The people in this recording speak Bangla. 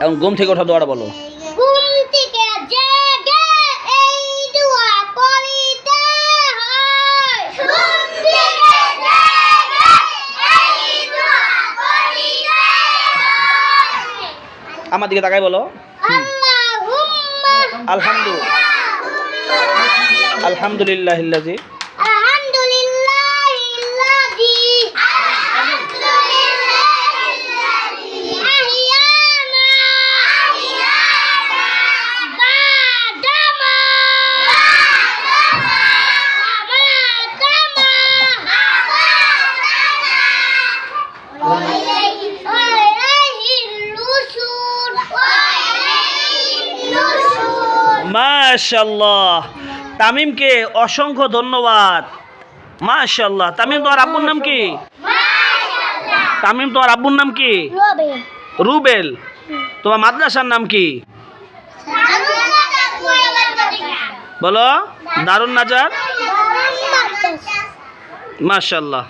এখন ঘুম থেকে ওঠা দোয়াটা বলো। ঘুম থেকে জেগে এই দোয়া পড়িতে হয়। ঘুম থেকে জেগে এই দোয়া পড়িতে হয়। আমার দিকে তাকাই বলো। আল্লাহুম্মা আলহামদুলিল্লাহিল্লাযী আহইয়ানা বাদামা মাশাআল্লাহ। তামিমকে অসংখ্য ধন্যবাদ। মাশাআল্লাহ। তামিম, তোমার আব্বুর নাম কি? তামিম, তোমার আব্বুর নাম কি? রুবেল। তোমার মাদ্রাসার নাম কি বলো? দারুন নাজার। মাশাআল্লাহ।